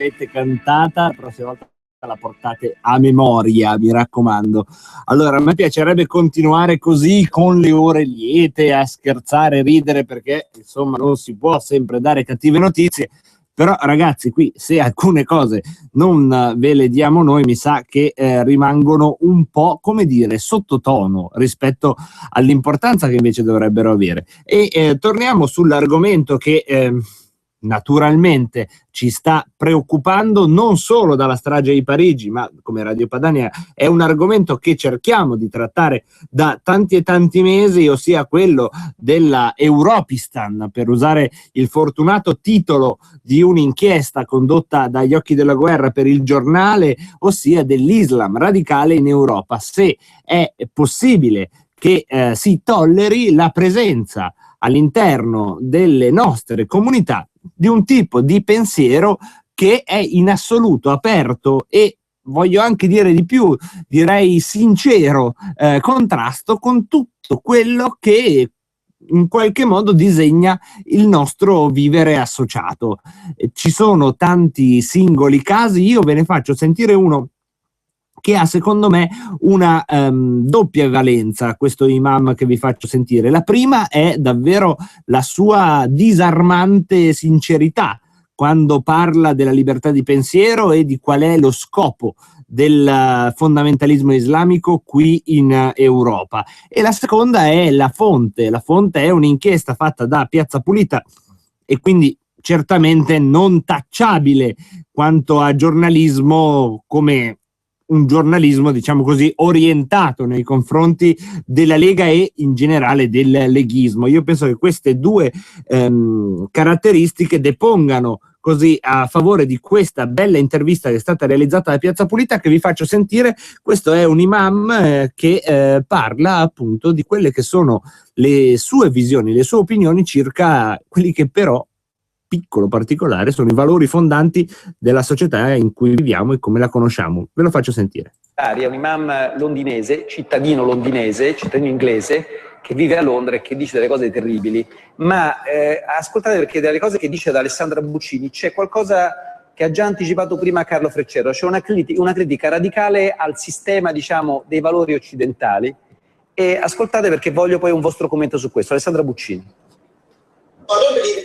l'avete cantata, la prossima volta la portate a memoria, mi raccomando. Allora, a me piacerebbe continuare così con le ore liete, a scherzare, ridere, perché insomma non si può sempre dare cattive notizie. Però ragazzi, qui se alcune cose non ve le diamo noi, mi sa che rimangono un po', come dire, sottotono rispetto all'importanza che invece dovrebbero avere. E torniamo sull'argomento che naturalmente ci sta preoccupando non solo dalla strage di Parigi, ma come Radio Padania è un argomento che cerchiamo di trattare da tanti e tanti mesi, ossia quello della Europistan, per usare il fortunato titolo di un'inchiesta condotta dagli Occhi della Guerra per il Giornale, ossia dell'Islam radicale in Europa. Se è possibile che si tolleri la presenza all'interno delle nostre comunità di un tipo di pensiero che è in assoluto aperto e, voglio anche dire di più, direi sincero, contrasto con tutto quello che in qualche modo disegna il nostro vivere associato. Ci sono tanti singoli casi, io ve ne faccio sentire uno che ha secondo me una doppia valenza, questo imam che vi faccio sentire. La prima è davvero la sua disarmante sincerità quando parla della libertà di pensiero e di qual è lo scopo del fondamentalismo islamico qui in Europa. E la seconda è la fonte. La fonte è un'inchiesta fatta da Piazza Pulita e quindi certamente non tacciabile quanto a giornalismo, come un giornalismo, diciamo così, orientato nei confronti della Lega e in generale del leghismo. Io penso che queste due caratteristiche depongano così a favore di questa bella intervista che è stata realizzata da Piazza Pulita, che vi faccio sentire. Questo è un imam che parla appunto di quelle che sono le sue visioni, le sue opinioni circa quelli che però, piccolo particolare, sono i valori fondanti della società in cui viviamo e come la conosciamo. Ve lo faccio sentire. È un imam londinese, cittadino inglese, che vive a Londra e che dice delle cose terribili, ma ascoltate, perché dalle cose che dice da Alessandra Buccini c'è qualcosa che ha già anticipato prima Carlo Freccero, c'è una critica radicale al sistema, diciamo, dei valori occidentali, e ascoltate perché voglio poi un vostro commento su questo. Alessandra Buccini.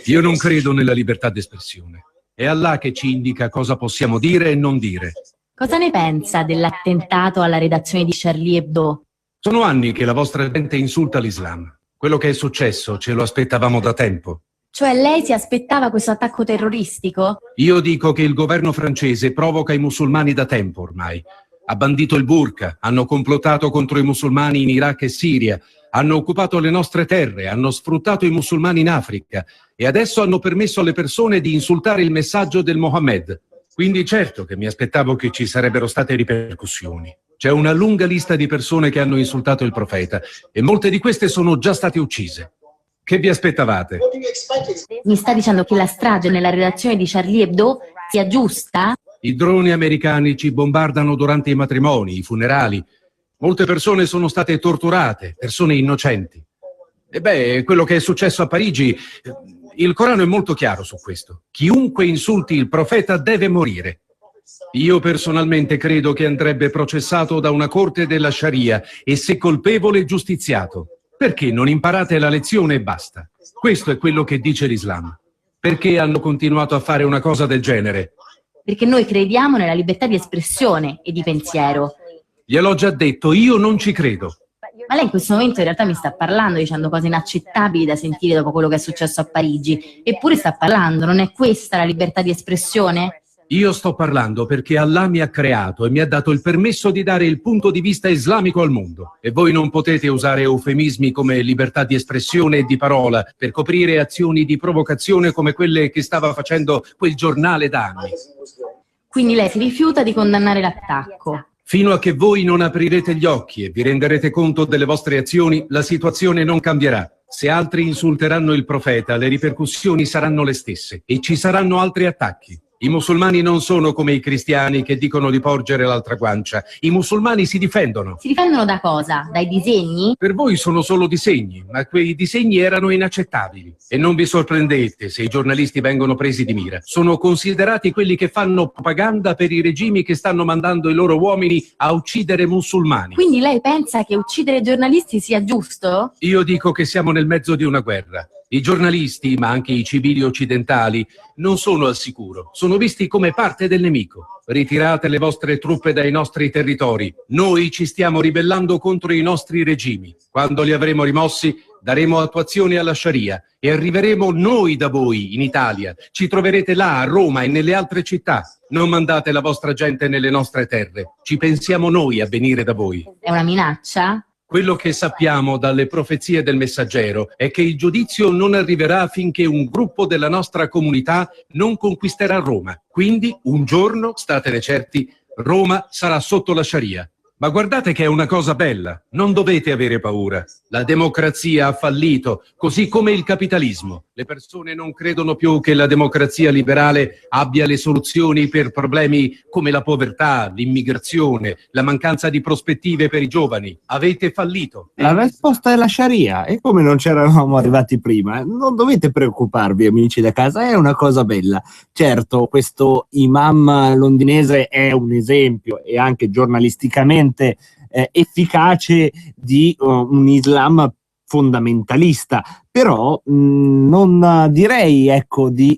Io non credo nella libertà d'espressione. È Allah che ci indica cosa possiamo dire e non dire. Cosa ne pensa dell'attentato alla redazione di Charlie Hebdo? Sono anni che la vostra gente insulta l'Islam. Quello che è successo ce lo aspettavamo da tempo. Cioè lei si aspettava questo attacco terroristico? Io dico che il governo francese provoca i musulmani da tempo ormai. Ha bandito il burqa, hanno complottato contro i musulmani in Iraq e Siria, hanno occupato le nostre terre, hanno sfruttato i musulmani in Africa e adesso hanno permesso alle persone di insultare il messaggio del Mohammed. Quindi certo che mi aspettavo che ci sarebbero state ripercussioni. C'è una lunga lista di persone che hanno insultato il profeta e molte di queste sono già state uccise. Che vi aspettavate? Mi sta dicendo che la strage nella redazione di Charlie Hebdo sia giusta? I droni americani ci bombardano durante i matrimoni, i funerali. Molte persone sono state torturate, persone innocenti. E beh, quello che è successo a Parigi, il Corano è molto chiaro su questo. Chiunque insulti il profeta deve morire. Io personalmente credo che andrebbe processato da una corte della Sharia e, se colpevole, giustiziato. Perché non imparate la lezione e basta? Questo è quello che dice l'Islam. Perché hanno continuato a fare una cosa del genere? Perché noi crediamo nella libertà di espressione e di pensiero. Gliel'ho già detto, io non ci credo. Ma lei in questo momento in realtà mi sta parlando, dicendo cose inaccettabili da sentire dopo quello che è successo a Parigi. Eppure sta parlando, non è questa la libertà di espressione? Io sto parlando perché Allah mi ha creato e mi ha dato il permesso di dare il punto di vista islamico al mondo. E voi non potete usare eufemismi come libertà di espressione e di parola per coprire azioni di provocazione come quelle che stava facendo quel giornale da anni. Quindi lei si rifiuta di condannare l'attacco? Fino a che voi non aprirete gli occhi e vi renderete conto delle vostre azioni, la situazione non cambierà. Se altri insulteranno il profeta, le ripercussioni saranno le stesse e ci saranno altri attacchi. I musulmani non sono come i cristiani che dicono di porgere l'altra guancia. I musulmani si difendono. Si difendono da cosa? Dai disegni? Per voi sono solo disegni, ma quei disegni erano inaccettabili. E non vi sorprendete se i giornalisti vengono presi di mira. Sono considerati quelli che fanno propaganda per i regimi che stanno mandando i loro uomini a uccidere musulmani. Quindi lei pensa che uccidere giornalisti sia giusto? Io dico che siamo nel mezzo di una guerra. I giornalisti, ma anche i civili occidentali, non sono al sicuro. Sono visti come parte del nemico. Ritirate le vostre truppe dai nostri territori. Noi ci stiamo ribellando contro i nostri regimi. Quando li avremo rimossi, daremo attuazione alla Sharia e arriveremo noi da voi in Italia. Ci troverete là, a Roma e nelle altre città. Non mandate la vostra gente nelle nostre terre. Ci pensiamo noi a venire da voi. È una minaccia? Quello che sappiamo dalle profezie del Messaggero è che il giudizio non arriverà finché un gruppo della nostra comunità non conquisterà Roma. Quindi, un giorno, statene certi, Roma sarà sotto la Sharia. Ma guardate che è una cosa bella, non dovete avere paura. La democrazia ha fallito, così come il capitalismo. Le persone non credono più che la democrazia liberale abbia le soluzioni per problemi come la povertà, l'immigrazione, la mancanza di prospettive per i giovani. Avete fallito. La risposta è la Sharia, e come non c'eravamo arrivati prima, non dovete preoccuparvi, amici da casa, è una cosa bella. Certo, questo imam londinese è un esempio e anche giornalisticamente efficace di un Islam fondamentalista, però non direi, ecco, di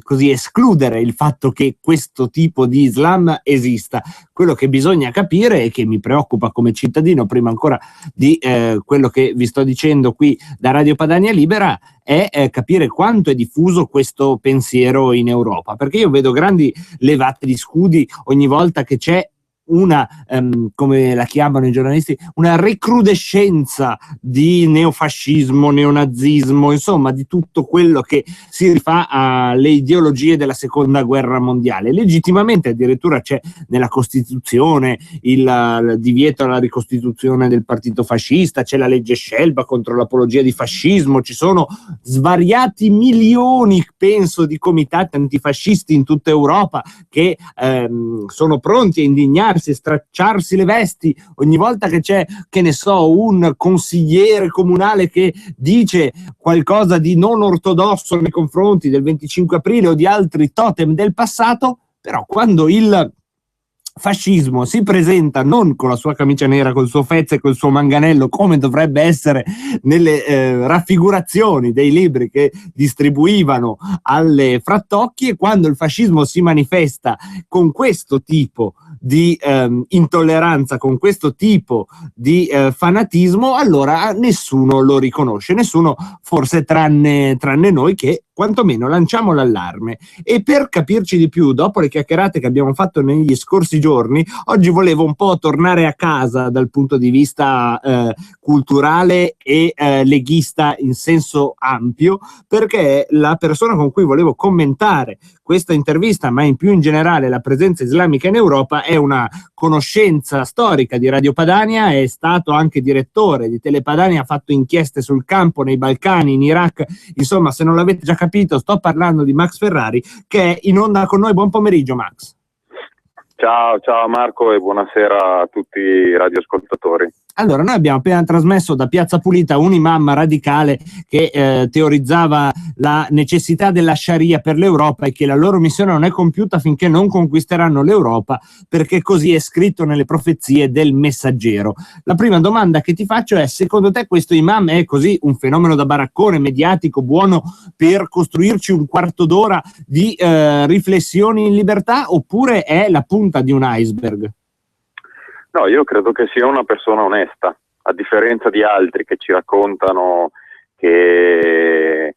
così escludere il fatto che questo tipo di Islam esista. Quello che bisogna capire e che mi preoccupa come cittadino, prima ancora di quello che vi sto dicendo qui da Radio Padania Libera, è capire quanto è diffuso questo pensiero in Europa, perché io vedo grandi levate di scudi ogni volta che c'è una, come la chiamano i giornalisti, una recrudescenza di neofascismo, neonazismo, insomma di tutto quello che si rifà alle ideologie della seconda guerra mondiale. Legittimamente addirittura c'è nella Costituzione il divieto alla ricostituzione del partito fascista, c'è la legge Scelba contro l'apologia di fascismo, ci sono svariati milioni, penso, di comitati antifascisti in tutta Europa che sono pronti a indignarsi, stracciarsi le vesti ogni volta che c'è, che ne so, un consigliere comunale che dice qualcosa di non ortodosso nei confronti del 25 aprile o di altri totem del passato. Però quando il fascismo si presenta non con la sua camicia nera, col suo fezzo e col suo manganello, come dovrebbe essere nelle raffigurazioni dei libri che distribuivano alle frattocchie, quando il fascismo si manifesta con questo tipo di intolleranza, con questo tipo di fanatismo, allora nessuno lo riconosce, nessuno, forse tranne noi, che quantomeno lanciamo l'allarme. E per capirci di più, dopo le chiacchierate che abbiamo fatto negli scorsi giorni, oggi volevo un po' tornare a casa dal punto di vista culturale e leghista in senso ampio, perché la persona con cui volevo commentare questa intervista, ma in più in generale la presenza islamica in Europa, è una conoscenza storica di Radio Padania, è stato anche direttore di Telepadania, ha fatto inchieste sul campo nei Balcani, in Iraq, insomma, se non l'avete già capito, sto parlando di Max Ferrari, che è in onda con noi. Buon pomeriggio, Max. Ciao Marco, e buonasera a tutti i radioascoltatori. Allora, noi abbiamo appena trasmesso da Piazza Pulita un imam radicale che teorizzava la necessità della Sharia per l'Europa e che la loro missione non è compiuta finché non conquisteranno l'Europa, perché così è scritto nelle profezie del Messaggero. La prima domanda che ti faccio è: secondo te questo imam è così un fenomeno da baraccone mediatico buono per costruirci un quarto d'ora di riflessioni in libertà, oppure è la punta di un iceberg? No, io credo che sia una persona onesta, a differenza di altri che ci raccontano che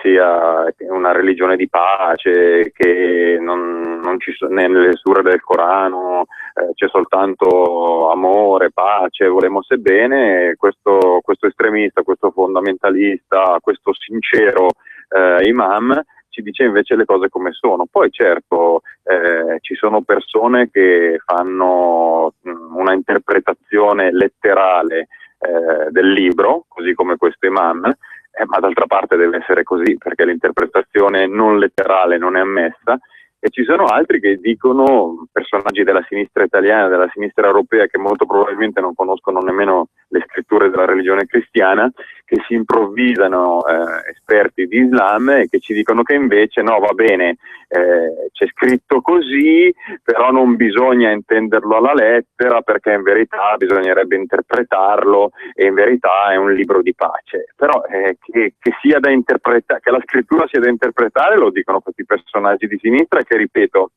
sia una religione di pace, che non ci sono nelle sure del Corano, c'è soltanto amore, pace, volemose bene. Questo estremista, questo fondamentalista, questo sincero imam ci dice invece le cose come sono. Poi certo ci sono persone che fanno una interpretazione letterale del libro, così come questo imam, ma d'altra parte deve essere così, perché l'interpretazione non letterale non è ammessa, e ci sono altri che dicono, personaggi della sinistra italiana, della sinistra europea, che molto probabilmente non conoscono nemmeno le scritture della religione cristiana, che si improvvisano esperti di Islam e che ci dicono che invece no, va bene, c'è scritto così, però non bisogna intenderlo alla lettera, perché in verità bisognerebbe interpretarlo e in verità è un libro di pace. Però che sia da interpretare, che la scrittura sia da interpretare, lo dicono questi personaggi di sinistra che, ripeto,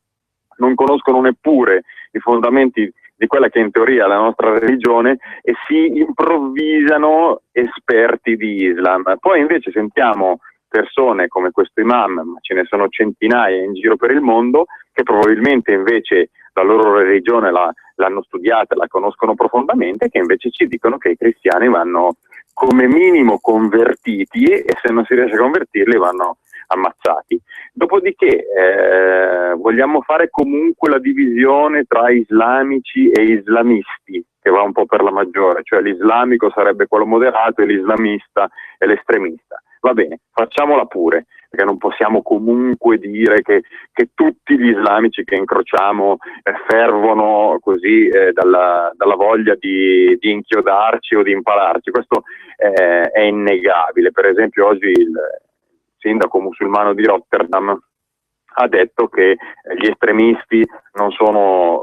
non conoscono neppure i fondamenti di quella che in teoria è la nostra religione e si improvvisano esperti di Islam. Poi invece sentiamo persone come questo imam, ma ce ne sono centinaia in giro per il mondo, che probabilmente invece la loro religione l'hanno studiata, la conoscono profondamente, che invece ci dicono che i cristiani vanno come minimo convertiti e se non si riesce a convertirli vanno ammazzati. Dopodiché vogliamo fare comunque la divisione tra islamici e islamisti, che va un po' per la maggiore, cioè l'islamico sarebbe quello moderato e l'islamista è l'estremista. Va bene, facciamola pure, perché non possiamo comunque dire che tutti gli islamici che incrociamo fervono così dalla voglia di inchiodarci o di impararci. Questo è innegabile. Per esempio oggi il sindaco musulmano di Rotterdam ha detto che gli estremisti non sono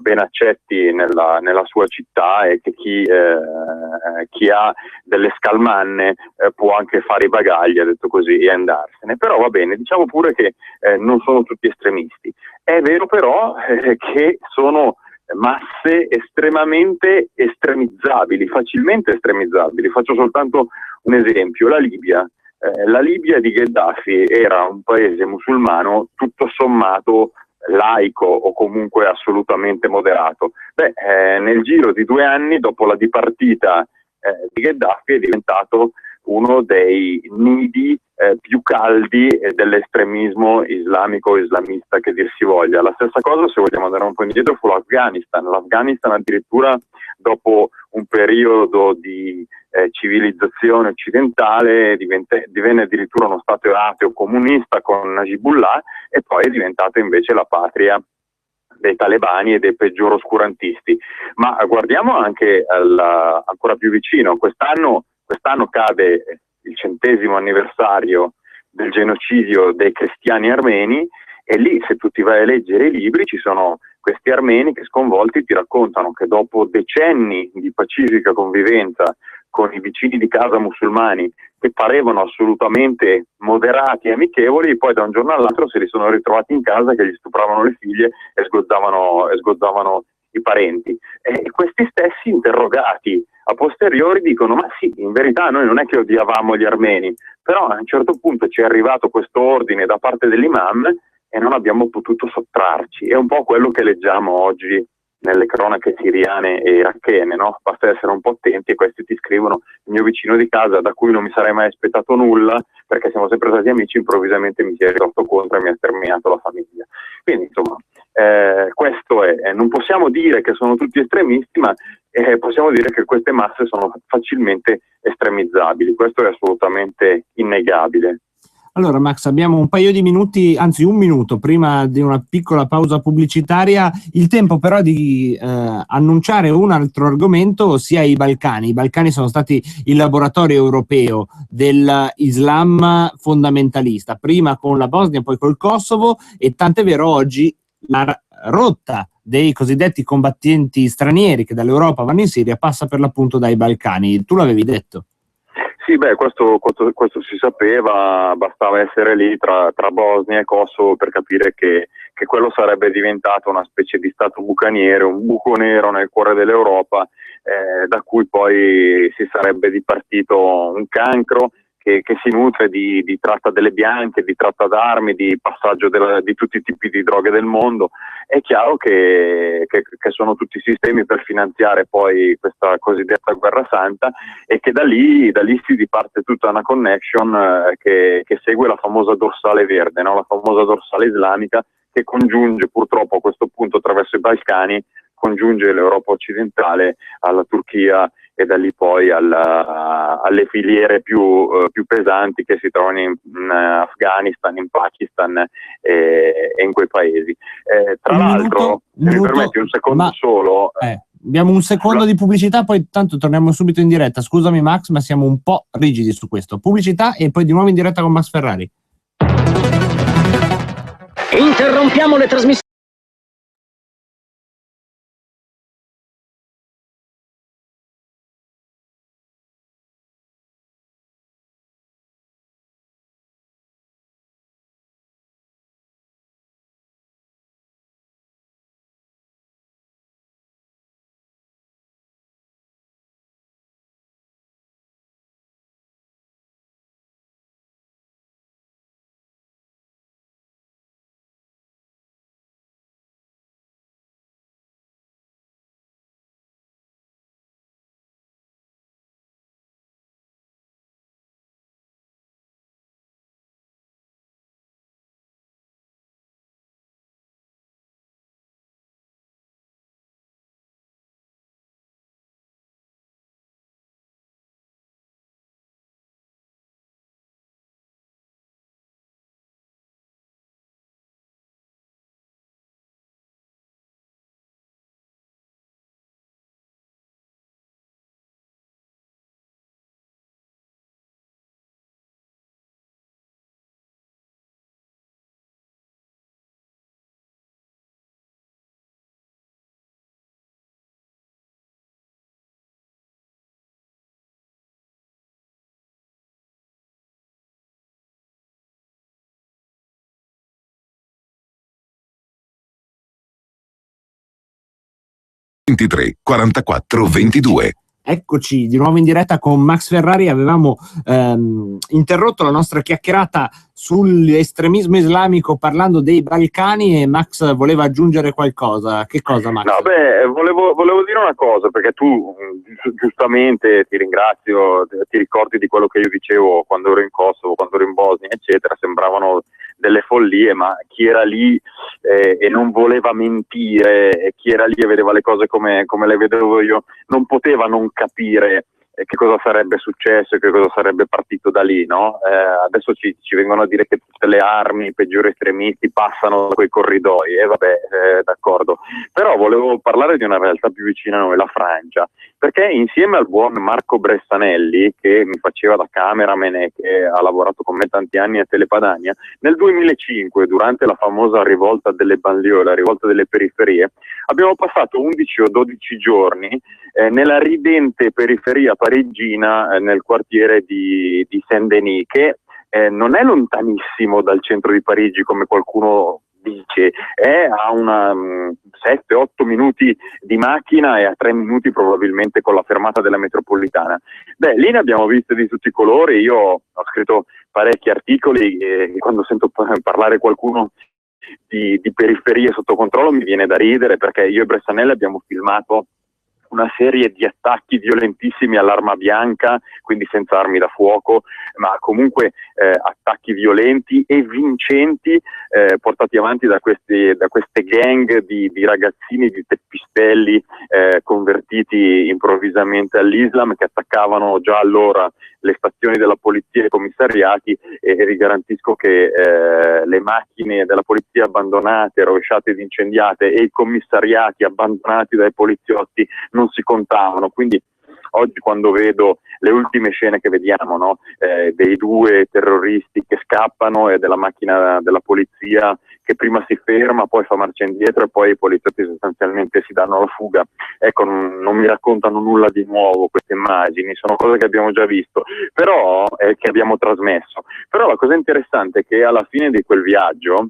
ben accetti nella sua città e che chi ha delle scalmanne può anche fare i bagagli, ha detto così, e andarsene. Però va bene, diciamo pure che non sono tutti estremisti. È vero però che sono masse estremamente estremizzabili, facilmente estremizzabili. Faccio soltanto un esempio: la Libia. La Libia di Gheddafi era un paese musulmano tutto sommato laico o comunque assolutamente moderato. Nel giro di 2 anni, dopo la dipartita di Gheddafi, è diventato uno dei nidi più caldi dell'estremismo islamico o islamista che dir si voglia. La stessa cosa, se vogliamo andare un po' indietro, fu l'Afghanistan. L'Afghanistan addirittura dopo un periodo di civilizzazione occidentale divenne addirittura uno stato ateo comunista con Najibullah e poi è diventato invece la patria dei talebani e dei peggiori oscurantisti. Ma guardiamo anche ancora più vicino. Quest'anno cade il 100° anniversario del genocidio dei cristiani armeni e lì, se tu ti vai a leggere i libri, ci sono questi armeni che sconvolti ti raccontano che dopo decenni di pacifica convivenza con i vicini di casa musulmani che parevano assolutamente moderati e amichevoli, poi da un giorno all'altro se li sono ritrovati in casa che gli stupravano le figlie e sgozzavano i parenti. E questi stessi interrogati a posteriori dicono: ma sì, in verità noi non è che odiavamo gli armeni, però a un certo punto ci è arrivato questo ordine da parte dell'imam e non abbiamo potuto sottrarci. È un po' quello che leggiamo oggi nelle cronache siriane e irachene, no? Basta essere un po' attenti e questi ti scrivono: il mio vicino di casa, da cui non mi sarei mai aspettato nulla perché siamo sempre stati amici, improvvisamente mi si è rivolto contro e mi ha sterminato la famiglia. Quindi insomma questo è. Non possiamo dire che sono tutti estremisti, ma possiamo dire che queste masse sono facilmente estremizzabili. Questo è assolutamente innegabile. Allora Max, abbiamo un paio di minuti, anzi 1 minuto prima di una piccola pausa pubblicitaria, il tempo però di annunciare un altro argomento, ossia i Balcani. I Balcani sono stati il laboratorio europeo dell'Islam fondamentalista, prima con la Bosnia, poi col Kosovo, e tant'è vero oggi la rotta dei cosiddetti combattenti stranieri che dall'Europa vanno in Siria passa per l'appunto dai Balcani. Tu l'avevi detto? Sì, questo si sapeva, bastava essere lì tra Bosnia e Kosovo per capire che quello sarebbe diventato una specie di stato bucaniere, un buco nero nel cuore dell'Europa, da cui poi si sarebbe dipartito un cancro che si nutre di tratta delle bianche, di tratta d'armi, di passaggio di tutti i tipi di droghe del mondo. È chiaro che sono tutti sistemi per finanziare poi questa cosiddetta guerra santa e che da lì si diparte tutta una connection che segue la famosa dorsale verde, no? La famosa dorsale islamica che congiunge purtroppo a questo punto attraverso i Balcani, congiunge l'Europa occidentale alla Turchia e da lì poi alle filiere più pesanti che si trovano in Afghanistan, in Pakistan e in quei paesi. Tra l'altro, se mi permetti un secondo solo... Abbiamo un secondo di pubblicità, poi tanto torniamo subito in diretta. Scusami Max, ma siamo un po' rigidi su questo. Pubblicità e poi di nuovo in diretta con Max Ferrari. Interrompiamo le trasmissioni. ...23 44 22. Eccoci di nuovo in diretta con Max Ferrari. Avevamo interrotto la nostra chiacchierata sull'estremismo islamico parlando dei Balcani e Max voleva aggiungere qualcosa. Che cosa, Max? No, volevo dire una cosa, perché tu giustamente, ti ringrazio, ti ricordi di quello che io dicevo quando ero in Kosovo, quando ero in Bosnia, eccetera, sembravano delle follie, ma chi era lì e non voleva mentire, e chi era lì e vedeva le cose come le vedevo io, non poteva non capire che cosa sarebbe successo e che cosa sarebbe partito da lì, no? Adesso ci vengono a dire che tutte le armi, i peggiori estremisti passano da quei corridoi, d'accordo. Però volevo parlare di una realtà più vicina a noi, la Francia, perché insieme al buon Marco Bressanelli, che mi faceva da cameraman e che ha lavorato con me tanti anni a Telepadania, nel 2005, durante la famosa rivolta delle banlieue, la rivolta delle periferie, abbiamo passato 11 o 12 giorni nella ridente periferia parigina, nel quartiere di Saint-Denis, che non è lontanissimo dal centro di Parigi come qualcuno dice, è a una 7-8 minuti di macchina e a 3 minuti probabilmente con la fermata della metropolitana. Lì ne abbiamo viste di tutti i colori. Io ho scritto parecchi articoli e quando sento parlare qualcuno di periferie sotto controllo mi viene da ridere, perché io e Bressanelli abbiamo filmato una serie di attacchi violentissimi all'arma bianca, quindi senza armi da fuoco, ma comunque attacchi violenti e vincenti portati avanti da queste gang di ragazzini, di teppistelli convertiti improvvisamente all'Islam, che attaccavano già allora le stazioni della polizia e i commissariati, e vi garantisco che le macchine della polizia abbandonate, rovesciate ed incendiate, e i commissariati abbandonati dai poliziotti non si contavano. Quindi oggi, quando vedo le ultime scene che vediamo, no? Dei due terroristi che scappano e della macchina della polizia che prima si ferma, poi fa marcia indietro e poi i poliziotti sostanzialmente si danno alla fuga, ecco, non mi raccontano nulla di nuovo queste immagini, sono cose che abbiamo già visto, però che abbiamo trasmesso. Però la cosa interessante è che alla fine di quel viaggio,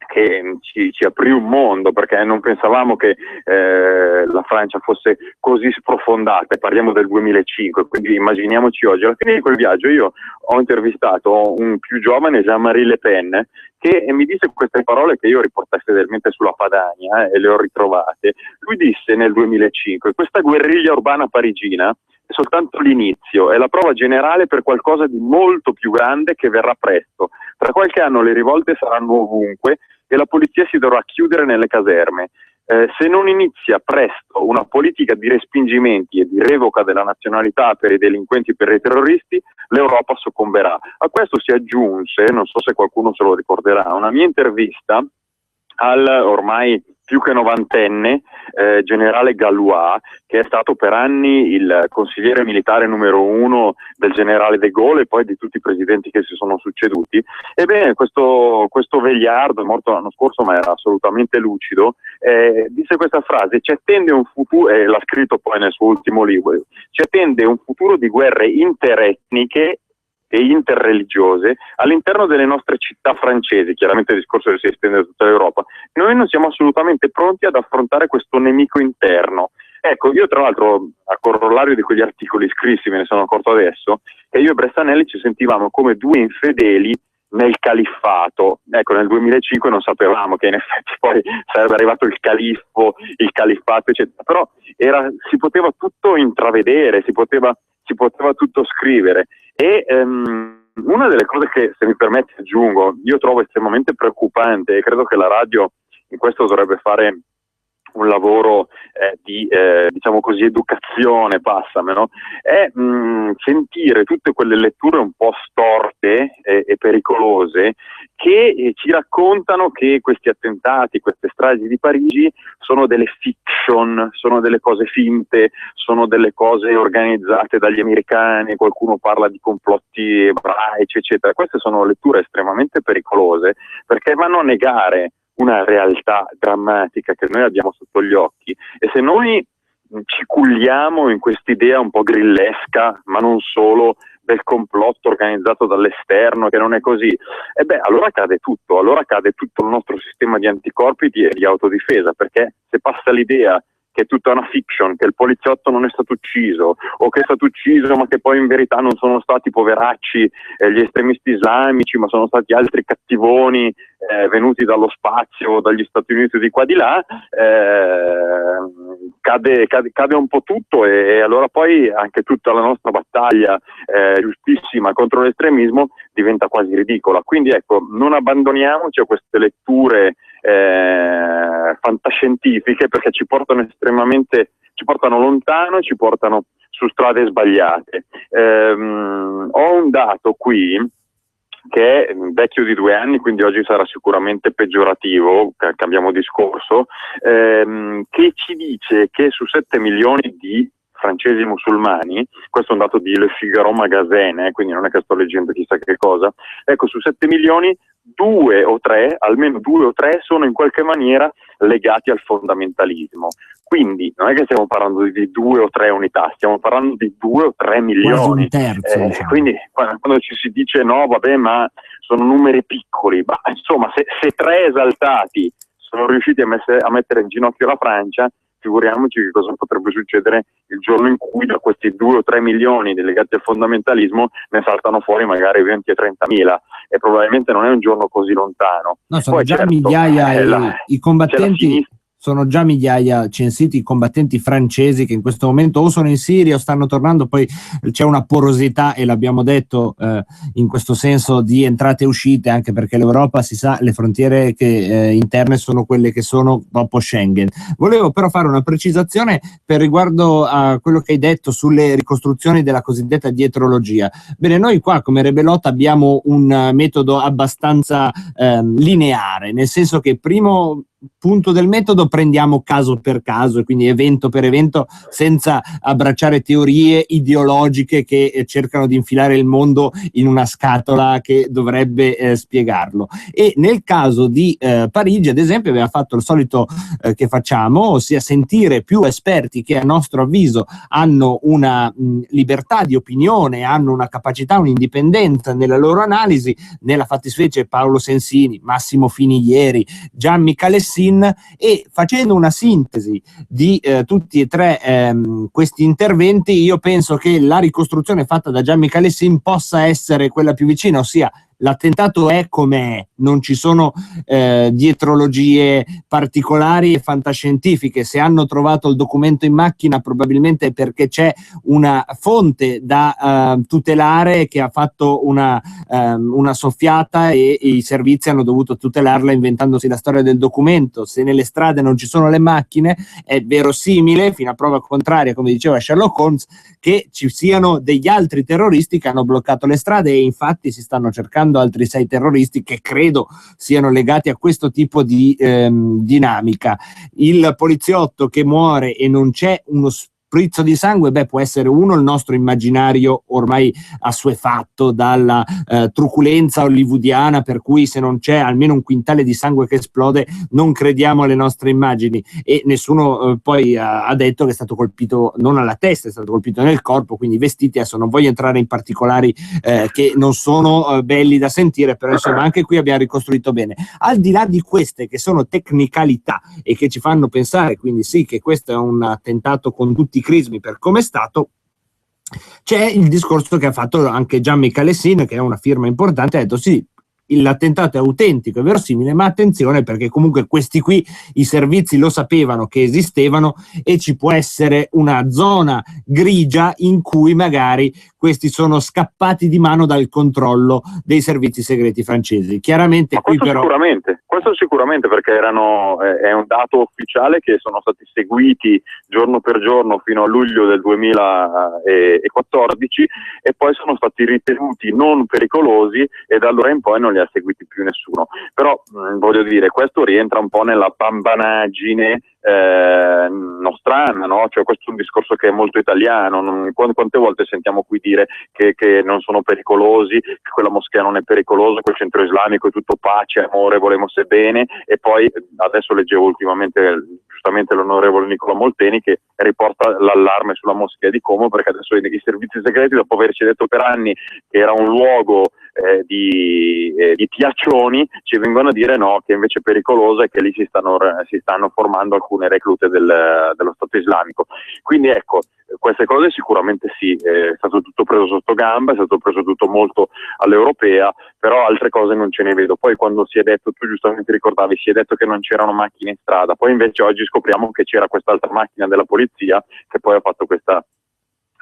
che ci aprì un mondo, perché non pensavamo che la Francia fosse così sprofondata, parliamo del 2005, quindi immaginiamoci oggi. Alla fine di quel viaggio io ho intervistato un più giovane, Jean-Marie Le Pen, che mi disse queste parole che io riportai fedelmente sulla Padania e le ho ritrovate. Lui disse nel 2005: questa guerriglia urbana parigina è soltanto l'inizio, è la prova generale per qualcosa di molto più grande che verrà presto. Tra qualche anno le rivolte saranno ovunque e la polizia si dovrà chiudere nelle caserme. se non inizia presto una politica di respingimenti e di revoca della nazionalità per i delinquenti e per i terroristi, l'Europa soccomberà. A questo si aggiunse, non so se qualcuno se lo ricorderà, una mia intervista al ormai più che novantenne generale Gallois, che è stato per anni il consigliere militare numero 1 del generale De Gaulle e poi di tutti i presidenti che si sono succeduti. Ebbene, questo vegliardo, è morto l'anno scorso ma era assolutamente lucido, disse questa frase: ci attende un futuro, e l'ha scritto poi nel suo ultimo libro, ci attende un futuro di guerre interetniche e interreligiose all'interno delle nostre città francesi. Chiaramente il discorso si estende a tutta l'Europa. Noi non siamo assolutamente pronti ad affrontare questo nemico interno. Ecco, io tra l'altro, a corollario di quegli articoli scrissi, me ne sono accorto adesso, che io e Bressanelli ci sentivamo come due infedeli nel califfato. Ecco, nel 2005 non sapevamo che in effetti poi sarebbe arrivato il califfato, eccetera. Però si poteva tutto intravedere, si poteva tutto scrivere. E una delle cose che, se mi permetti, aggiungo, io trovo estremamente preoccupante, e credo che la radio in questo dovrebbe fare un lavoro di diciamo così educazione, passamelo, è sentire tutte quelle letture un po' storte e pericolose che ci raccontano che questi attentati, queste stragi di Parigi sono delle fiction, sono delle cose finte, sono delle cose organizzate dagli americani, qualcuno parla di complotti ebraici, eccetera. Queste sono letture estremamente pericolose perché vanno a negare una realtà drammatica che noi abbiamo sotto gli occhi, e se noi ci culliamo in quest'idea un po' grillesca, ma non solo, del complotto organizzato dall'esterno, che non è così, allora cade tutto il nostro sistema di anticorpi e di autodifesa, perché se passa l'idea che è tutta una fiction, che il poliziotto non è stato ucciso, o che è stato ucciso ma che poi in verità non sono stati poveracci gli estremisti islamici, ma sono stati altri cattivoni venuti dallo spazio, dagli Stati Uniti di qua di là, cade un po' tutto, e allora poi anche tutta la nostra battaglia giustissima contro l'estremismo diventa quasi ridicola. Quindi ecco, non abbandoniamoci a queste letture fantascientifiche, perché ci portano lontano, ci portano su strade sbagliate. Ho un dato qui che è vecchio di 2 anni, quindi oggi sarà sicuramente peggiorativo, cambiamo discorso, che ci dice che su 7 milioni di francesi musulmani, questo è un dato di Le Figaro Magazine, quindi non è che sto leggendo chissà che cosa, ecco, su 7 milioni 2 o 3, almeno 2 o 3 sono in qualche maniera legati al fondamentalismo. Quindi non è che stiamo parlando di 2 o 3 unità, stiamo parlando di 2 o 3 milioni. Quasi un terzo, diciamo. Quindi quando ci si dice no, vabbè, ma sono numeri piccoli, ma insomma se 3 esaltati sono riusciti a mettere in ginocchio la Francia, figuriamoci che cosa potrebbe succedere il giorno in cui da questi 2 o 3 milioni legati al fondamentalismo ne saltano fuori magari 20 e 30.000, e probabilmente non è un giorno così lontano. No, sono poi già certo, migliaia i combattenti. Sono già migliaia censiti i combattenti francesi che in questo momento o sono in Siria o stanno tornando. Poi c'è una porosità, e l'abbiamo detto, in questo senso, di entrate e uscite, anche perché l'Europa, si sa, le frontiere interne sono quelle che sono dopo Schengen. Volevo però fare una precisazione per riguardo a quello che hai detto sulle ricostruzioni della cosiddetta dietrologia. Bene, noi qua come Rebelot abbiamo un metodo abbastanza lineare, nel senso che primo punto del metodo prendiamo caso per caso, e quindi evento per evento, senza abbracciare teorie ideologiche che cercano di infilare il mondo in una scatola che dovrebbe spiegarlo. E nel caso di Parigi, ad esempio, aveva fatto il solito che facciamo, ossia sentire più esperti che a nostro avviso hanno una libertà di opinione, hanno una capacità, un'indipendenza nella loro analisi, nella fattispecie Paolo Sensini, Massimo Finiglieri, Gianni Calessini, e facendo una sintesi di tutti e 3 questi interventi, io penso che la ricostruzione fatta da Gianni Calessini possa essere quella più vicina, ossia l'attentato è com'è, non ci sono dietrologie particolari e fantascientifiche. Se hanno trovato il documento in macchina probabilmente è perché c'è una fonte da tutelare che ha fatto una soffiata e i servizi hanno dovuto tutelarla inventandosi la storia del documento. Se nelle strade non ci sono le macchine è verosimile, fino a prova contraria, come diceva Sherlock Holmes, che ci siano degli altri terroristi che hanno bloccato le strade, e infatti si stanno cercando altri 6 terroristi che credo siano legati a questo tipo di dinamica. Il poliziotto che muore e non c'è uno sprizzo di sangue, può essere il nostro immaginario ormai assuefatto dalla truculenza hollywoodiana, per cui se non c'è almeno un quintale di sangue che esplode non crediamo alle nostre immagini, e nessuno poi ha detto che è stato colpito non alla testa, è stato colpito nel corpo, quindi vestiti. Adesso non voglio entrare in particolari che non sono belli da sentire, però insomma anche qui abbiamo ricostruito bene. Al di là di queste che sono tecnicalità e che ci fanno pensare quindi sì che questo è un attentato con tutti i crismi per come è stato, c'è il discorso che ha fatto anche Gian Michalessin, che è una firma importante, ha detto sì, l'attentato è autentico e verosimile, ma attenzione perché comunque questi qui i servizi lo sapevano che esistevano e ci può essere una zona grigia in cui magari questi sono scappati di mano dal controllo dei servizi segreti francesi. Chiaramente ma qui questo sicuramente perché è un dato ufficiale che sono stati seguiti giorno per giorno fino a luglio del 2014 e poi sono stati ritenuti non pericolosi e da allora in poi non li ha seguiti più nessuno. Però voglio dire, questo rientra un po' nella bambanaggine nostrana, no? Cioè questo è un discorso che è molto italiano. Quante volte sentiamo qui dire che non sono pericolosi, che quella moschea non è pericolosa, quel centro islamico è tutto pace, amore, volemose bene, e poi adesso leggevo ultimamente giustamente l'onorevole Nicola Molteni che riporta l'allarme sulla moschea di Como, perché adesso i servizi segreti, dopo averci detto per anni che era un luogo di piaccioni, ci vengono a dire no, che invece è pericolosa e che lì si stanno formando alcune reclute dello Stato islamico. Quindi ecco, queste cose sicuramente sì, è stato tutto preso sotto gamba, è stato preso tutto molto all'europea, però altre cose non ce ne vedo. Poi quando si è detto, tu giustamente ricordavi, si è detto che non c'erano macchine in strada, poi invece oggi scopriamo che c'era quest'altra macchina della polizia che poi ha fatto questa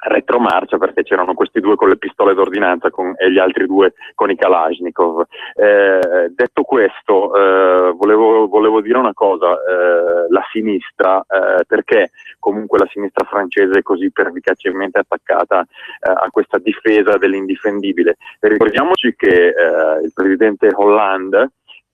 retromarcia perché c'erano questi 2 con le pistole d'ordinanza e gli altri 2 con i Kalashnikov. Detto questo, volevo dire una cosa, la sinistra, perché comunque la sinistra francese è così pervicacemente attaccata a questa difesa dell'indifendibile? Ricordiamoci che il presidente Hollande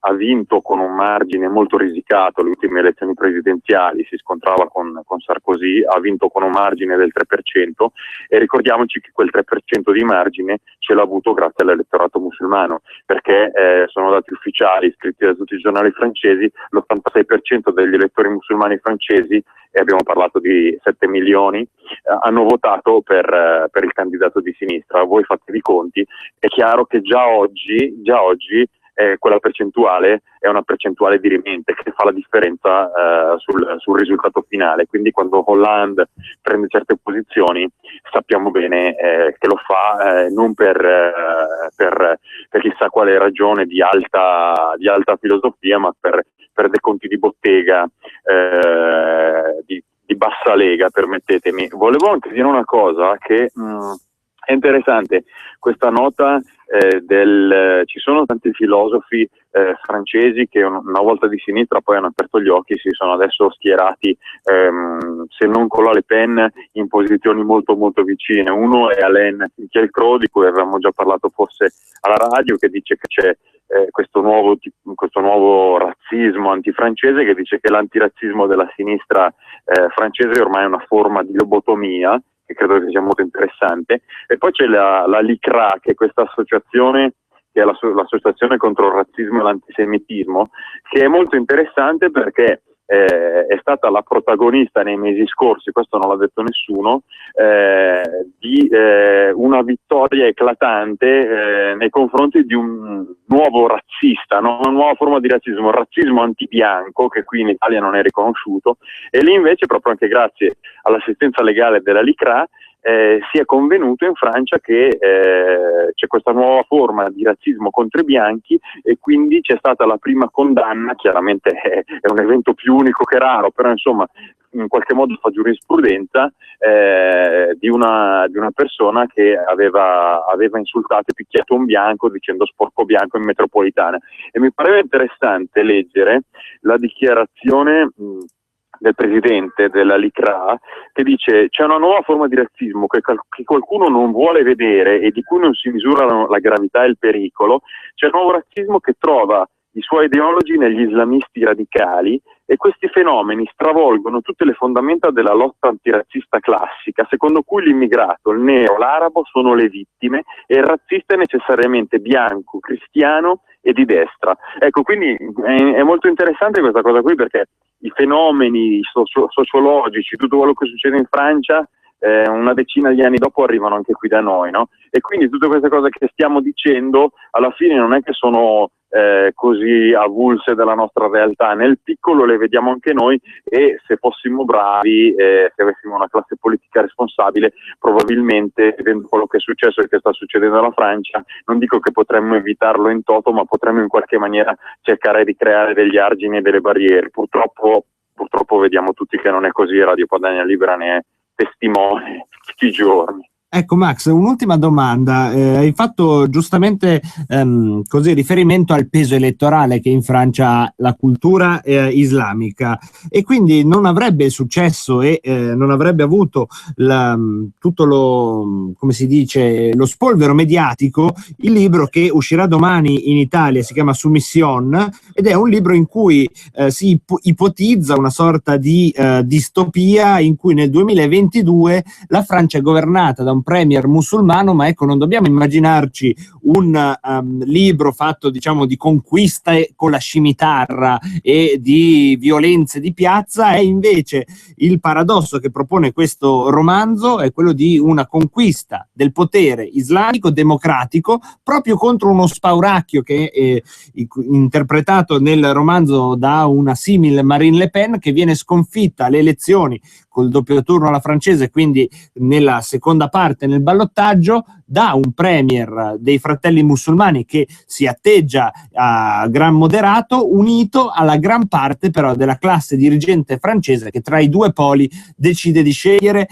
ha vinto con un margine molto risicato le ultime elezioni presidenziali, si scontrava con Sarkozy, ha vinto con un margine del 3% e ricordiamoci che quel 3% di margine ce l'ha avuto grazie all'elettorato musulmano, perché sono dati ufficiali scritti da tutti i giornali francesi, l'86% degli elettori musulmani francesi, e abbiamo parlato di 7 milioni, hanno votato per il candidato di sinistra. Voi fatevi i conti, è chiaro che già oggi quella percentuale è una percentuale dirimente che fa la differenza sul risultato finale. Quindi quando Hollande prende certe posizioni sappiamo bene che lo fa non per chissà quale ragione di alta filosofia, ma per dei conti di bottega di bassa lega, permettetemi. Volevo anche dire una cosa che è interessante, questa nota ci sono tanti filosofi francesi che una volta di sinistra poi hanno aperto gli occhi, si sono adesso schierati se non con la Le Pen in posizioni molto molto vicine. Uno è Alain Finkielkraut, di cui avevamo già parlato forse alla radio, che dice che c'è questo nuovo razzismo antifrancese, che dice che l'antirazzismo della sinistra francese è ormai una forma di lobotomia, che credo che sia molto interessante. E poi c'è la LICRA, che è questa associazione, che è l'associazione contro il razzismo e l'antisemitismo, che è molto interessante perché è stata la protagonista nei mesi scorsi, questo non l'ha detto nessuno, di una vittoria eclatante nei confronti di un nuovo razzista, no? Una nuova forma di razzismo, il razzismo antibianco, che qui in Italia non è riconosciuto, e lì invece, proprio anche grazie all'assistenza legale della LICRA, si è convenuto in Francia che c'è questa nuova forma di razzismo contro i bianchi, e quindi c'è stata la prima condanna. Chiaramente è un evento più unico che raro, però insomma in qualche modo fa giurisprudenza, di una persona che aveva insultato e picchiato un bianco dicendo sporco bianco in metropolitana. E mi pareva interessante leggere la dichiarazione del presidente della LICRA, che dice: c'è una nuova forma di razzismo che qualcuno non vuole vedere e di cui non si misura la gravità e il pericolo. C'è un nuovo razzismo che trova i suoi ideologi negli islamisti radicali, e questi fenomeni stravolgono tutte le fondamenta della lotta antirazzista classica, secondo cui l'immigrato, il nero, l'arabo sono le vittime e il razzista è necessariamente bianco, cristiano e di destra. Ecco, quindi è molto interessante questa cosa qui, perché i fenomeni sociologici, tutto quello che succede in Francia, una decina di anni dopo arrivano anche qui da noi, no? E quindi tutte queste cose che stiamo dicendo alla fine non è che sono così avulse dalla nostra realtà. Nel piccolo le vediamo anche noi, e se fossimo bravi, se avessimo una classe politica responsabile, probabilmente, vedendo quello che è successo e che sta succedendo alla Francia, non dico che potremmo evitarlo in toto, ma potremmo in qualche maniera cercare di creare degli argini e delle barriere. Purtroppo vediamo tutti che non è così. Radio Padania Libera ne è testimone tutti i giorni. Ecco Max, un'ultima domanda. Hai fatto giustamente così riferimento al peso elettorale che in Francia ha la cultura islamica, e quindi non avrebbe successo e non avrebbe avuto tutto lo, come si dice, lo spolvero mediatico il libro che uscirà domani in Italia. Si chiama Soumission, ed è un libro in cui si ipotizza una sorta di distopia in cui nel 2022 la Francia è governata da un premier musulmano, ma ecco, non dobbiamo immaginarci un libro fatto, diciamo, di conquiste con la scimitarra e di violenze di piazza. È invece il paradosso che propone questo romanzo, è quello di una conquista del potere islamico democratico proprio contro uno spauracchio che è interpretato nel romanzo da una simile Marine Le Pen, che viene sconfitta alle elezioni col doppio turno alla francese, quindi nella seconda parte, nel ballottaggio, da un premier dei fratelli musulmani che si atteggia a gran moderato, unito alla gran parte però della classe dirigente francese, che tra i due poli decide di scegliere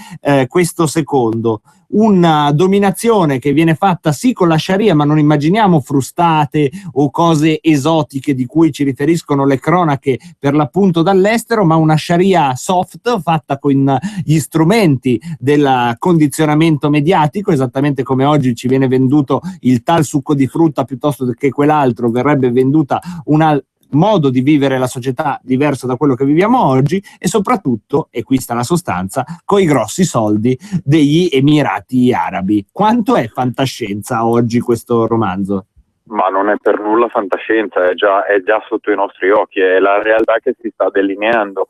questo secondo. Una dominazione che viene fatta sì con la Sharia, ma non immaginiamo frustate o cose esotiche di cui ci riferiscono le cronache per l'appunto dall'estero, ma una Sharia soft, fatta con gli strumenti del condizionamento mediatico, esattamente come oggi ci viene venduto il tal succo di frutta piuttosto che quell'altro, verrebbe venduta una modo di vivere la società diverso da quello che viviamo oggi, e soprattutto, e qui sta la sostanza, con i grossi soldi degli Emirati Arabi. Quanto è fantascienza oggi questo romanzo? Ma non è per nulla fantascienza, è già sotto i nostri occhi, è la realtà che si sta delineando.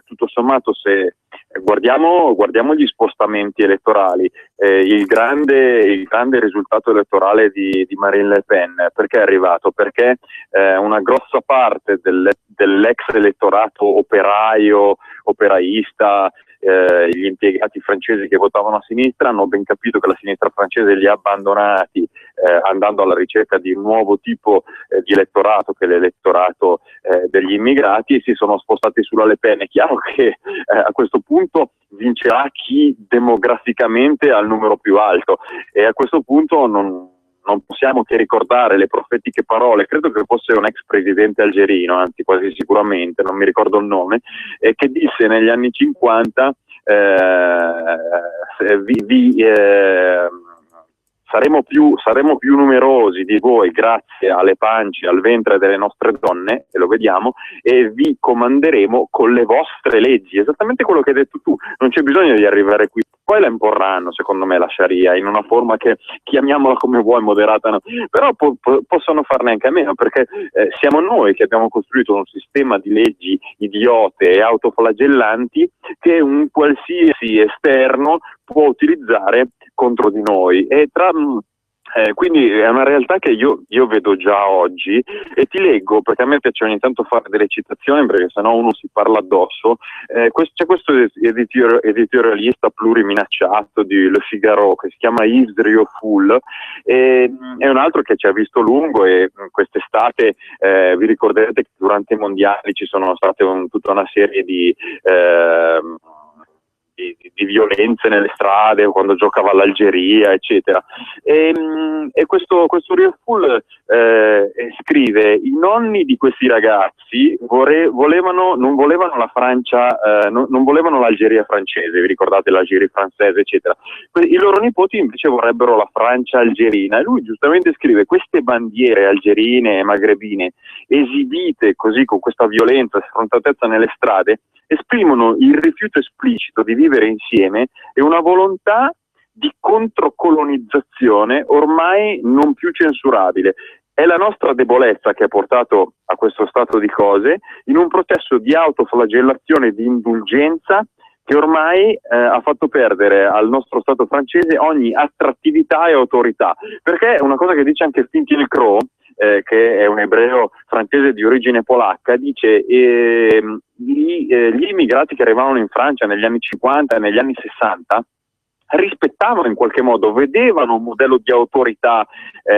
Tutto sommato, se guardiamo gli spostamenti elettorali, il grande risultato elettorale di Marine Le Pen, perché è arrivato? Perché una grossa parte dell'ex elettorato operaista, gli impiegati francesi che votavano a sinistra hanno ben capito che la sinistra francese li ha abbandonati, andando alla ricerca di un nuovo tipo di elettorato, che è l'elettorato degli immigrati, e si sono spostati sulla Le Pen. È chiaro che a questo punto vincerà chi demograficamente ha il numero più alto, e a questo punto non possiamo che ricordare le profetiche parole, credo che fosse un ex presidente algerino, anzi quasi sicuramente, non mi ricordo il nome, che disse negli anni 50 saremo più numerosi di voi grazie alle pance, al ventre delle nostre donne, e lo vediamo, e vi comanderemo con le vostre leggi. Esattamente quello che hai detto tu, non c'è bisogno di arrivare qui. Poi la imporranno, secondo me, la Sharia, in una forma che, chiamiamola come vuoi, moderata, no? Però possono farne anche a meno, perché siamo noi che abbiamo costruito un sistema di leggi idiote e autoflagellanti che un qualsiasi esterno può utilizzare contro di noi. E Quindi è una realtà che io vedo già oggi, e ti leggo, perché a me piace ogni tanto fare delle citazioni, perché sennò uno si parla addosso. C'è questo editorialista pluriminacciato di Le Figaro che si chiama Yves Rioufol, e è un altro che ci ha visto lungo, e quest'estate vi ricorderete che durante i mondiali ci sono state tutta una serie di violenze nelle strade, quando giocava all'Algeria, eccetera. E questo Rioufol scrive: i nonni di questi ragazzi non volevano la Francia, non volevano l'Algeria francese, vi ricordate l'Algeria francese, eccetera. I loro nipoti invece vorrebbero la Francia algerina, e lui giustamente scrive: queste bandiere algerine e magrebine esibite così, con questa violenza e sfrontatezza nelle strade, esprimono il rifiuto esplicito di vivere insieme e una volontà di controcolonizzazione ormai non più censurabile. È la nostra debolezza che ha portato a questo stato di cose, in un processo di autoflagellazione e di indulgenza che ormai ha fatto perdere al nostro Stato francese ogni attrattività e autorità. Perché è una cosa che dice anche Fintil Crow, che è un ebreo francese di origine polacca, dice gli immigrati che arrivavano in Francia negli anni 50 e negli anni 60 rispettavano in qualche modo, vedevano un modello di autorità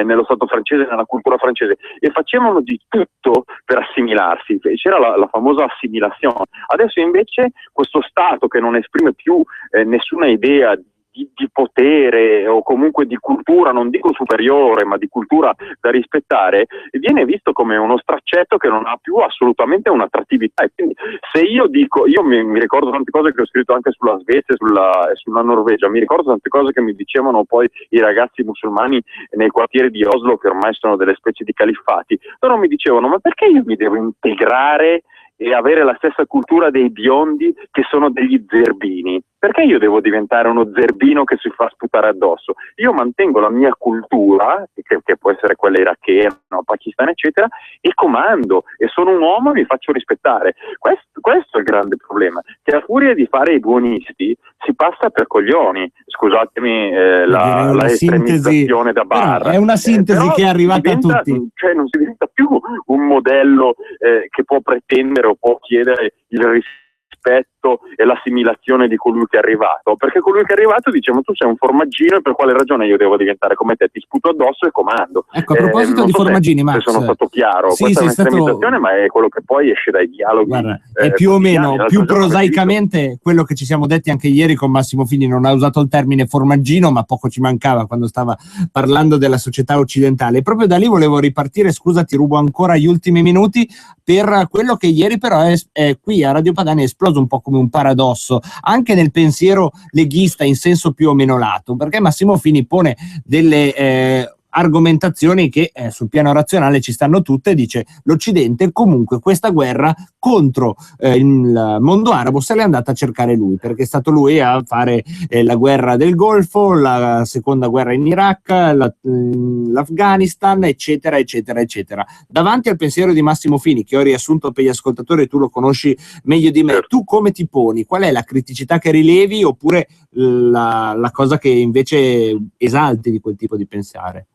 nello Stato francese, nella cultura francese, e facevano di tutto per assimilarsi. C'era la famosa assimilazione. Adesso invece questo Stato, che non esprime più nessuna idea di potere o comunque di cultura, non dico superiore, ma di cultura da rispettare, viene visto come uno straccetto che non ha più assolutamente un'attrattività. E quindi se io dico, io mi ricordo tante cose che ho scritto anche sulla Svezia e sulla Norvegia, mi ricordo tante cose che mi dicevano poi i ragazzi musulmani nei quartieri di Oslo, che ormai sono delle specie di califfati. Loro mi dicevano: ma perché io mi devo integrare e avere la stessa cultura dei biondi che sono degli zerbini? Perché io devo diventare uno zerbino che si fa sputare addosso? Io mantengo la mia cultura, che può essere quella irachena, pakistana, eccetera, e comando, e sono un uomo e mi faccio rispettare. Questo è il grande problema, che a furia di fare i buonisti si passa per coglioni. Scusatemi la estremizzazione da bar. È una sintesi che è arrivata a tutti. Cioè non si diventa più un modello che può pretendere o può chiedere il rispetto e l'assimilazione di colui che è arrivato, perché colui che è arrivato dice: ma tu sei un formaggino, e per quale ragione io devo diventare come te? Ti sputo addosso e comando. Ecco, a proposito di formaggini, Max, se sono stato chiaro, sì, questa è un'estremizzazione, stato... ma è quello che poi esce dai dialoghi. Guarda, è più o meno, più prosaicamente quello che ci siamo detti anche ieri con Massimo Fini. Non ha usato il termine formaggino, ma poco ci mancava quando stava parlando della società occidentale. E proprio da lì volevo ripartire, scusa, ti rubo ancora gli ultimi minuti, per quello che ieri però è qui a Radio Padania è esploso un po' come un paradosso, anche nel pensiero leghista in senso più o meno lato, perché Massimo Fini pone delle argomentazioni che sul piano razionale ci stanno tutte. Dice: l'Occidente comunque questa guerra contro il mondo arabo se l'è andata a cercare lui, perché è stato lui a fare la guerra del Golfo, la seconda guerra in Iraq, l'Afghanistan, eccetera eccetera eccetera. Davanti al pensiero di Massimo Fini, che ho riassunto per gli ascoltatori, tu lo conosci meglio di me, tu come ti poni? Qual è la criticità che rilevi, oppure la cosa che invece esalti di quel tipo di pensare?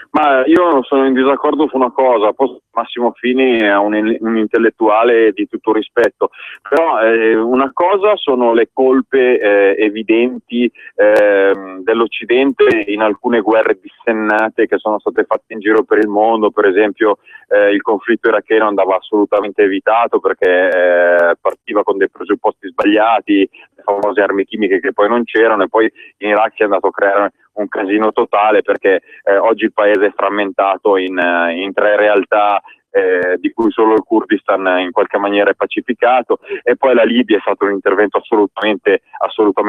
Ma io sono in disaccordo su una cosa. Massimo Fini è un intellettuale di tutto rispetto, però una cosa sono le colpe evidenti dell'Occidente in alcune guerre dissennate che sono state fatte in giro per il mondo. Per esempio il conflitto iracheno andava assolutamente evitato, perché partiva con dei presupposti sbagliati, le famose armi chimiche che poi non c'erano, e poi in Iraq si è andato a creare un casino totale, perché oggi il paese è frammentato in tre realtà, di cui solo il Kurdistan in qualche maniera è pacificato, e poi la Libia è stato un intervento assolutamente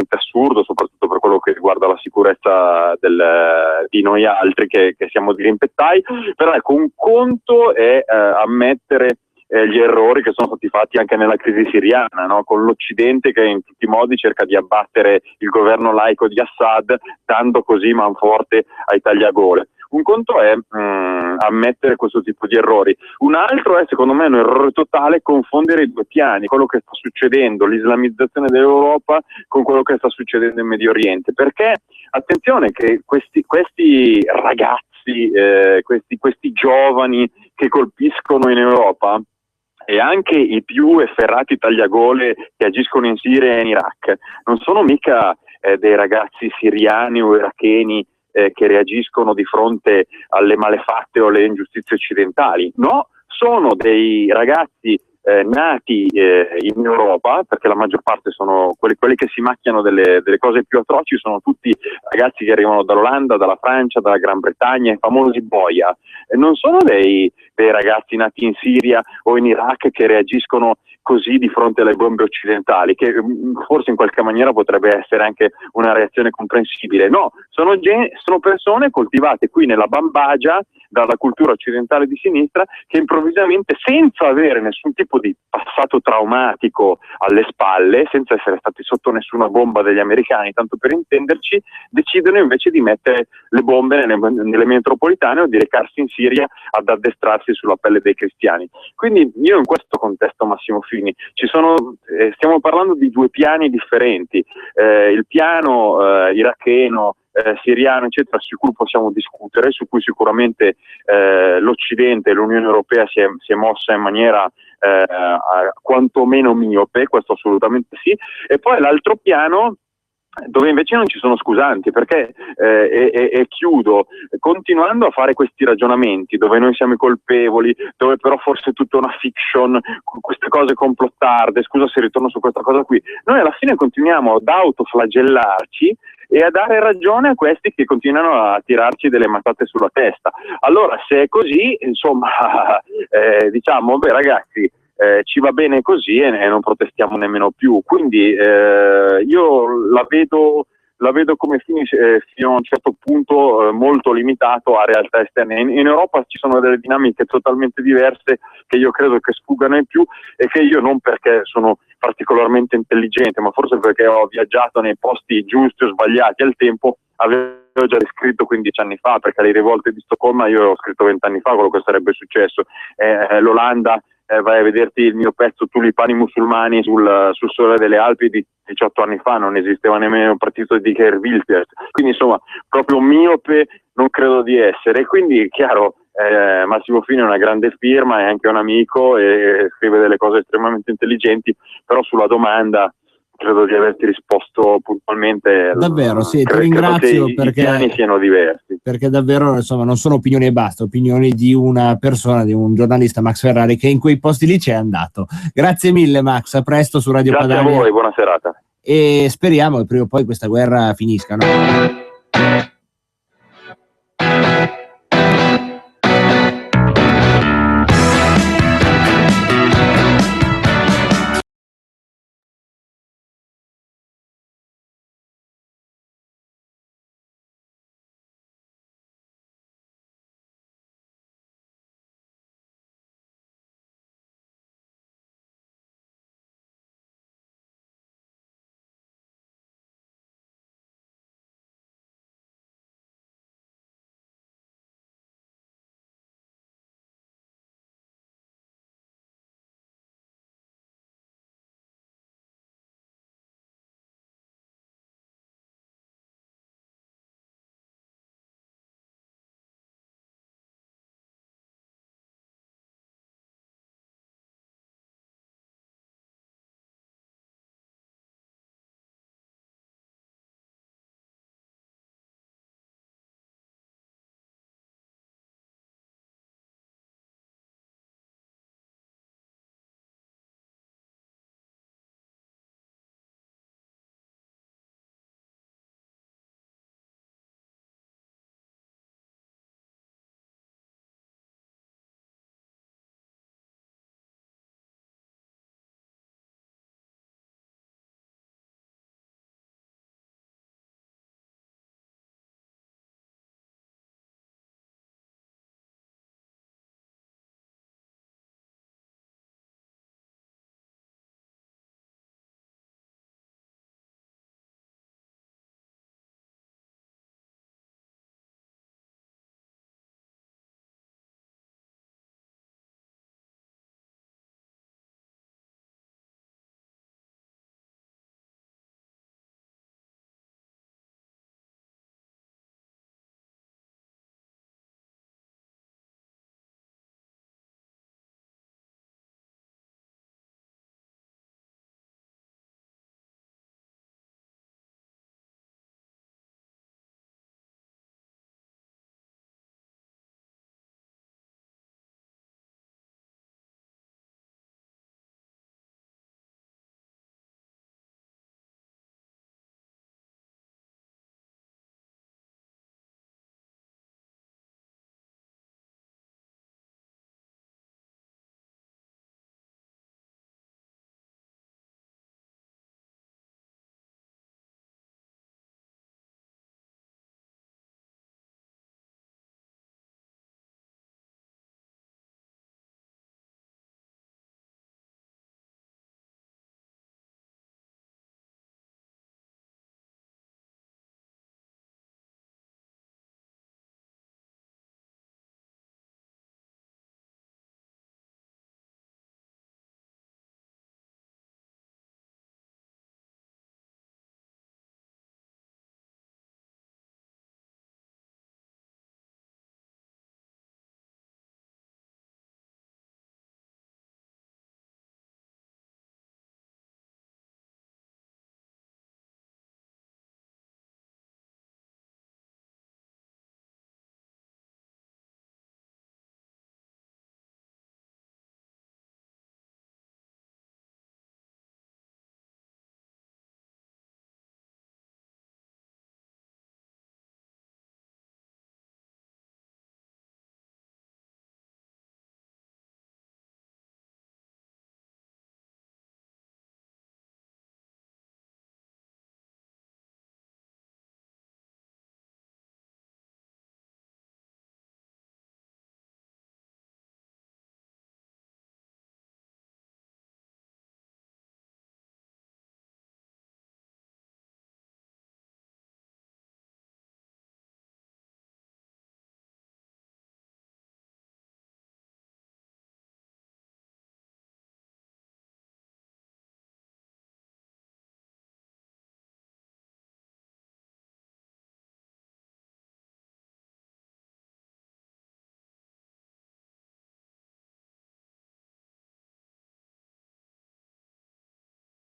assurdo, soprattutto per quello che riguarda la sicurezza di noi altri che siamo dirimpettai. Però ecco, un conto è ammettere gli errori che sono stati fatti anche nella crisi siriana, no? Con l'Occidente che in tutti i modi cerca di abbattere il governo laico di Assad, dando così manforte ai tagliagole. Un conto è ammettere questo tipo di errori, un altro è, secondo me, un errore totale confondere i due piani, quello che sta succedendo, l'islamizzazione dell'Europa, con quello che sta succedendo in Medio Oriente, perché attenzione che questi ragazzi, questi giovani che colpiscono in Europa, e anche i più efferrati tagliagole che agiscono in Siria e in Iraq, non sono mica dei ragazzi siriani o iracheni che reagiscono di fronte alle malefatte o alle ingiustizie occidentali. No, sono dei ragazzi nati in Europa, perché la maggior parte sono quelli che si macchiano delle cose più atroci, sono tutti ragazzi che arrivano dall'Olanda, dalla Francia, dalla Gran Bretagna, i famosi boia. Non sono dei ragazzi nati in Siria o in Iraq che reagiscono così di fronte alle bombe occidentali, che forse in qualche maniera potrebbe essere anche una reazione comprensibile. No, sono persone coltivate qui nella Bambagia dalla cultura occidentale di sinistra, che improvvisamente, senza avere nessun tipo di passato traumatico alle spalle, senza essere stati sotto nessuna bomba degli americani, tanto per intenderci, decidono invece di mettere le bombe nelle metropolitane o di recarsi in Siria ad addestrarsi sulla pelle dei cristiani. Quindi io in questo contesto, Massimo Fini, stiamo parlando di due piani differenti, il piano iracheno, siriano, eccetera, su cui possiamo discutere, su cui sicuramente l'Occidente e l'Unione Europea si è mossa in maniera quantomeno miope, questo assolutamente sì, e poi l'altro piano dove invece non ci sono scusanti, perché e chiudo, continuando a fare questi ragionamenti dove noi siamo i colpevoli, dove però forse è tutta una fiction, queste cose complottarde, scusa se ritorno su questa cosa qui, noi alla fine continuiamo ad autoflagellarci e a dare ragione a questi che continuano a tirarci delle mazzate sulla testa. Allora, se è così, insomma, diciamo, beh ragazzi, ci va bene così e non protestiamo nemmeno più. Quindi io la vedo come fino a un certo punto molto limitato a realtà esterne. In Europa ci sono delle dinamiche totalmente diverse che io credo che sfuggano ai più e che io, non perché sono particolarmente intelligente, ma forse perché ho viaggiato nei posti giusti o sbagliati al tempo, avevo già descritto 15 anni fa, perché alle rivolte di Stoccolma io ho scritto 20 anni fa quello che sarebbe successo. L'Olanda, vai a vederti il mio pezzo Tulipani musulmani sul Sole delle Alpi di 18 anni fa, non esisteva nemmeno un partito di Geert Wilders, quindi insomma proprio miope non credo di essere. Quindi chiaro, Massimo Fini è una grande firma, è anche un amico e scrive delle cose estremamente intelligenti, però sulla domanda credo di averti risposto puntualmente. Davvero, sì, ti ringrazio perché i piani siano diversi. Perché davvero, insomma, non sono opinioni e basta, opinioni di una persona, di un giornalista, Max Ferrari, che in quei posti lì c'è andato. Grazie mille Max, a presto su Radio Padania. Grazie a voi, buona serata. E speriamo che prima o poi questa guerra finisca, no?